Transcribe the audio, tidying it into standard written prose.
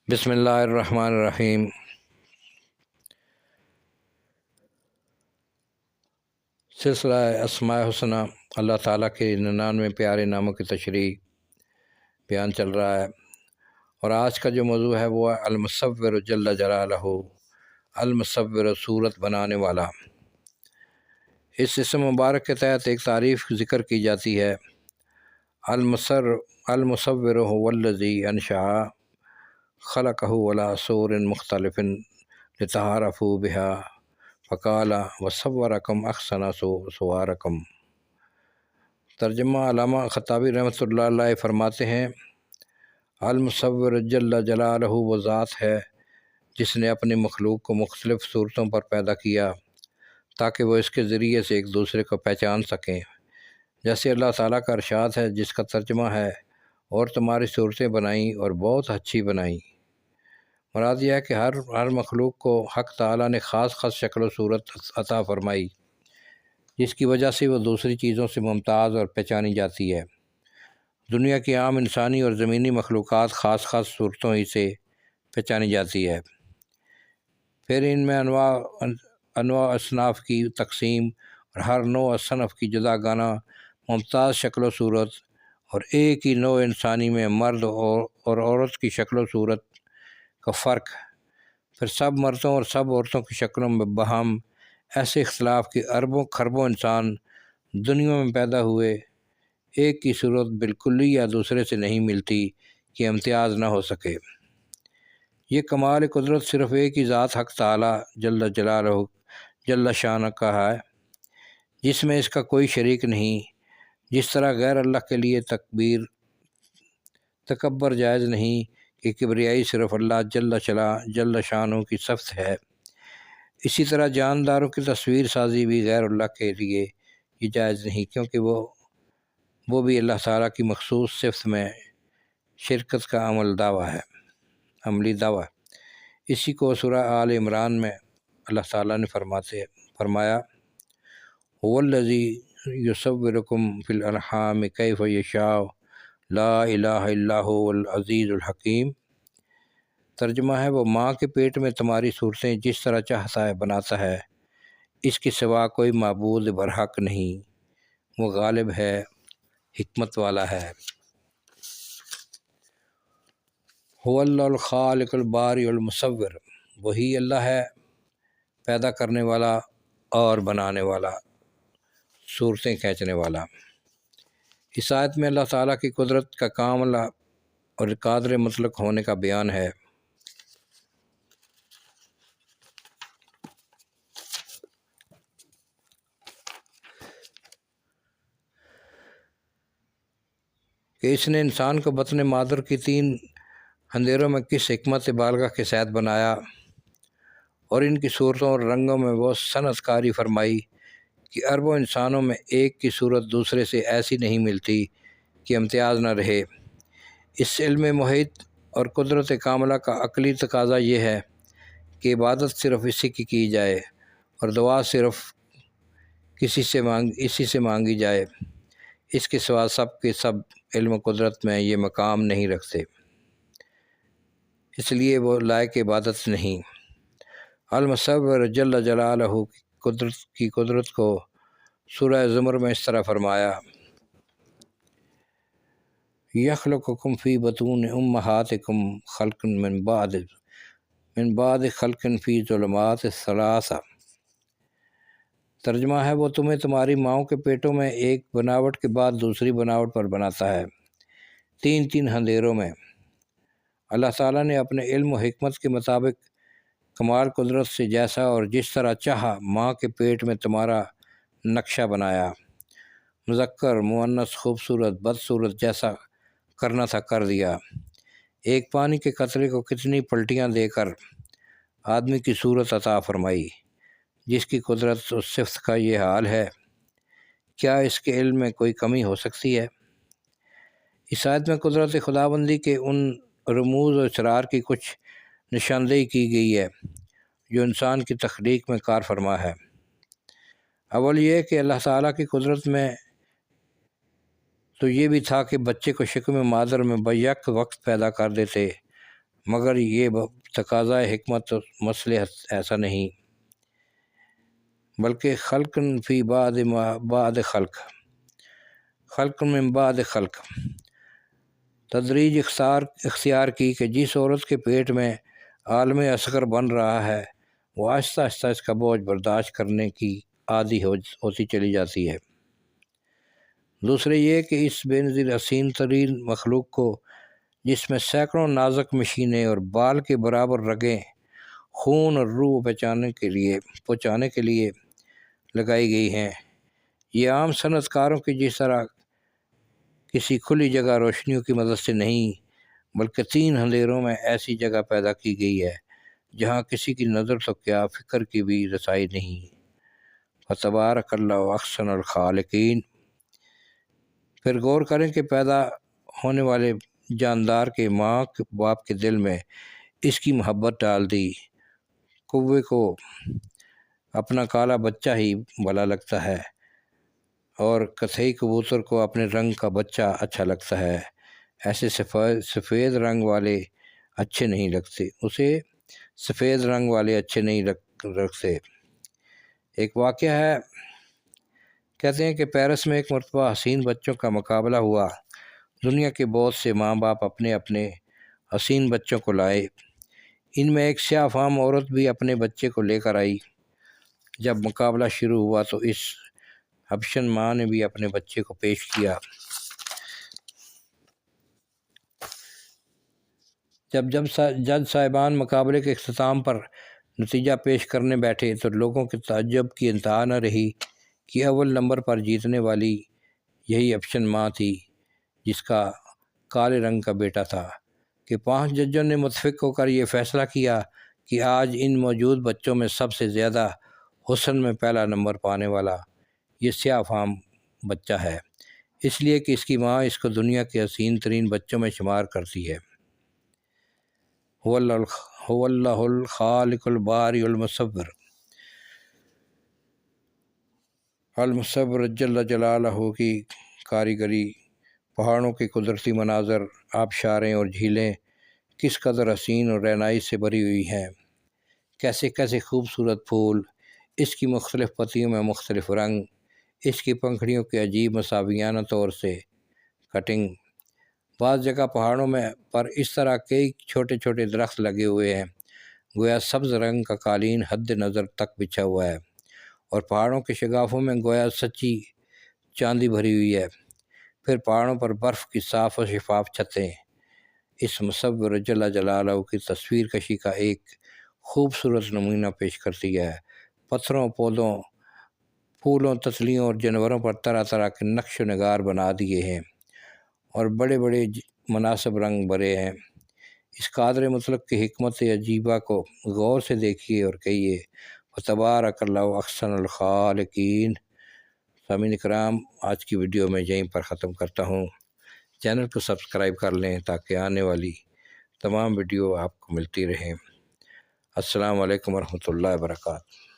بسم اللہ الرحمن الرحیم۔ سلسلہ اسماء حسنہ اللہ تعالیٰ کے 99 پیارے ناموں کی تشریح بیان چل رہا ہے، اور آج کا جو موضوع ہے وہ ہے المصور جل جلالہ، المصور صورت بنانے والا۔ اس اسم مبارک کے تحت ایک تعریف ذکر کی جاتی ہے، المصور هو الذی انشأ خلقہ علی صور مختلف لتعارفوا بها فقال وصورکم احسن صورکم۔ ترجمہ علامہ خطابی رحمۃ اللہ علیہ فرماتے ہیں، المصور جل جلالہ وہ ذات ہے جس نے اپنی مخلوق کو مختلف صورتوں پر پیدا کیا تاکہ وہ اس کے ذریعے سے ایک دوسرے کو پہچان سکیں۔ جیسے اللہ تعالیٰ کا ارشاد ہے جس کا ترجمہ ہے، اور تمہاری صورتیں بنائیں اور بہت اچھی بنائیں۔ مراد یہ ہے کہ ہر مخلوق کو حق تعالیٰ نے خاص شکل و صورت عطا فرمائی، جس کی وجہ سے وہ دوسری چیزوں سے ممتاز اور پہچانی جاتی ہے۔ دنیا کی عام انسانی اور زمینی مخلوقات خاص صورتوں ہی سے پہچانی جاتی ہے۔ پھر ان میں انواع اصناف کی تقسیم اور ہر نوع صنف کی جداگانہ ممتاز شکل و صورت، اور ایک ہی نوع انسانی میں مرد اور عورت کی شکل و صورت کا فرق، پھر سب مردوں اور سب عورتوں کی شکلوں میں باہم ایسے اختلاف کہ اربوں خربوں انسان دنیا میں پیدا ہوئے، ایک کی صورت بالکل یا دوسرے سے نہیں ملتی کہ امتیاز نہ ہو سکے۔ یہ کمال قدرت صرف ایک ہی ذات حق تعالیٰ جل جلالہ جل شانہ کا ہے، جس میں اس کا کوئی شریک نہیں۔ جس طرح غیر اللہ کے لیے تکبر جائز نہیں کہ کبریائی صرف اللہ جل شانہ کی صفت ہے، اسی طرح جانداروں کی تصویر سازی بھی غیر اللہ کے لیے یہ جائز نہیں، کیونکہ وہ بھی اللہ تعالیٰ کی مخصوص صفت میں شرکت کا عملی دعویٰ ہے۔ اسی کو سورہ آل عمران میں اللہ تعالیٰ نے فرمایا هو الذی یصورکم فی الارحام کیف یشاء لا الہ الا هو العزیز الحکیم۔ ترجمہ ہے، وہ ماں کے پیٹ میں تمہاری صورتیں جس طرح چاہتا ہے بناتا ہے، اس کے سوا کوئی معبود برحق نہیں، وہ غالب ہے، حکمت والا ہے۔ هو اللہ الخالق الباری المصور، وہی اللہ ہے پیدا کرنے والا اور بنانے والا، صورتیں کھینچنے والا۔ اس آیت میں اللہ تعالیٰ کی قدرت کا کامل اور قادر مطلق ہونے کا بیان ہے۔ کہ اس نے انسان کو بطن مادر کی 3 اندھیروں میں کس حکمت بالغہ کے ساتھ بنایا، اور ان کی صورتوں اور رنگوں میں وہ صنعت کاری فرمائی کہ اربوں انسانوں میں ایک کی صورت دوسرے سے ایسی نہیں ملتی کہ امتیاز نہ رہے۔ اس علم محیط اور قدرت کاملہ کا عقلی تقاضا یہ ہے کہ عبادت صرف اسی کی جائے اور دعا صرف اسی سے مانگی جائے، اس کے سوا سب کے سب علم و قدرت میں یہ مقام نہیں رکھتے، اس لیے وہ لائق عبادت نہیں۔ المصور جل جلالہ کی قدرت کو سورہ زمر میں اس طرح فرمایا، یخلقکم فی بطون امہاتکم خلقا من بعد خلق فی ظلمات ثلاثہ۔ ترجمہ ہے، وہ تمہیں تمہاری ماؤں کے پیٹوں میں ایک بناوٹ کے بعد دوسری بناوٹ پر بناتا ہے، 3 اندھیروں میں۔ اللہ تعالیٰ نے اپنے علم و حکمت کے مطابق کمال قدرت سے جیسا اور جس طرح چاہا ماں کے پیٹ میں تمہارا نقشہ بنایا، مذکر مؤنث خوبصورت بدصورت جیسا کرنا تھا کر دیا۔ ایک پانی کے قطرے کو کتنی پلٹیاں دے کر آدمی کی صورت عطا فرمائی، جس کی قدرت و صفت کا یہ حال ہے، کیا اس کے علم میں کوئی کمی ہو سکتی ہے؟ اس آیت میں قدرت خداوندی کے ان رموز و اسرار کی کچھ نشاندہی کی گئی ہے جو انسان کی تخلیق میں کار فرما ہے۔ اول یہ کہ اللہ تعالیٰ کی قدرت میں تو یہ بھی تھا کہ بچے کو شکم مادر میں بیک وقت پیدا کر دیتے، مگر یہ تقاضۂ حکمت و مصلحت ایسا نہیں، بلکہ خلق فی بعد خلق من بعد خلق تدریج اختیار کی کہ جس عورت کے پیٹ میں عالم اصغر بن رہا ہے وہ آہستہ آہستہ اس کا بوجھ برداشت کرنے کی عادی ہوتی چلی جاتی ہے۔ دوسرے یہ کہ اس بے نظیر حسین ترین مخلوق کو، جس میں سینکڑوں نازک مشینیں اور بال کے برابر رگیں خون اور روح پہنچانے کے لیے لگائی گئی ہیں، یہ عام صنعت کاروں کی جس طرح کسی کھلی جگہ روشنیوں کی مدد سے نہیں، بلکہ 3 اندھیروں میں ایسی جگہ پیدا کی گئی ہے جہاں کسی کی نظر تو کیا فکر کی بھی رسائی نہیں۔ فتبارک اللہ احسن الخالقین۔ پھر غور کریں کہ پیدا ہونے والے جاندار کے ماں باپ کے دل میں اس کی محبت ڈال دی۔ کوے کو اپنا کالا بچہ ہی بھلا لگتا ہے اور کتھئی کبوتر کو اپنے رنگ کا بچہ اچھا لگتا ہے، ایسے سفید رنگ والے اچھے نہیں لگتے، لگتے۔ ایک واقعہ ہے، کہتے ہیں کہ پیرس میں ایک مرتبہ حسین بچوں کا مقابلہ ہوا۔ دنیا کے بہت سے ماں باپ اپنے اپنے حسین بچوں کو لائے۔ ان میں ایک سیاہ فام عورت بھی اپنے بچے کو لے کر آئی۔ جب مقابلہ شروع ہوا تو اس حبشن ماں نے بھی اپنے بچے کو پیش کیا۔ جب جج صاحبان مقابلے کے اختتام پر نتیجہ پیش کرنے بیٹھے تو لوگوں کے تعجب کی انتہا نہ رہی کہ اول نمبر پر جیتنے والی یہی حبشن ماں تھی جس کا کالے رنگ کا بیٹا تھا، کہ 5 ججوں نے متفق ہو کر یہ فیصلہ کیا کہ آج ان موجود بچوں میں سب سے زیادہ حسن میں پہلا نمبر پانے والا یہ سیاہ فام بچہ ہے، اس لیے کہ اس کی ماں اس کو دنیا کے حسین ترین بچوں میں شمار کرتی ہے۔ هو اللہ الخالق الباری المصور جل جلالہ کی کاریگری، پہاڑوں کے قدرتی مناظر، آبشاریں اور جھیلیں کس قدر حسین اور رعنائی سے بھری ہوئی ہیں، کیسے کیسے خوبصورت پھول، اس کی مختلف پتیوں میں مختلف رنگ، اس کی پنکھڑیوں کے عجیب مساویانہ طور سے کٹنگ۔ بعض جگہ پہاڑوں میں پر اس طرح کئی چھوٹے چھوٹے درخت لگے ہوئے ہیں گویا سبز رنگ کا قالین حد نظر تک بچھا ہوا ہے، اور پہاڑوں کے شگافوں میں گویا سچی چاندی بھری ہوئی ہے۔ پھر پہاڑوں پر برف کی صاف و شفاف چھتیں اس مصور جل جلالہ کی تصویر کشی کا ایک خوبصورت نمونہ پیش کرتی ہے۔ پتھروں، پودوں، پھولوں، تتلیوں اور جانوروں پر طرح طرح کے نقش و نگار بنا دیے ہیں اور بڑے بڑے مناسب رنگ بھرے ہیں۔ اس قادر مطلق کی حکمت عجیبہ کو غور سے دیکھیے اور کہیے فتبارک اللہ احسن الخالقین۔ سامعین کرام، آج کی ویڈیو میں یہیں پر ختم کرتا ہوں۔ چینل کو سبسکرائب کر لیں تاکہ آنے والی تمام ویڈیو آپ کو ملتی رہیں۔ السلام علیکم ورحمۃ اللہ وبرکاتہ۔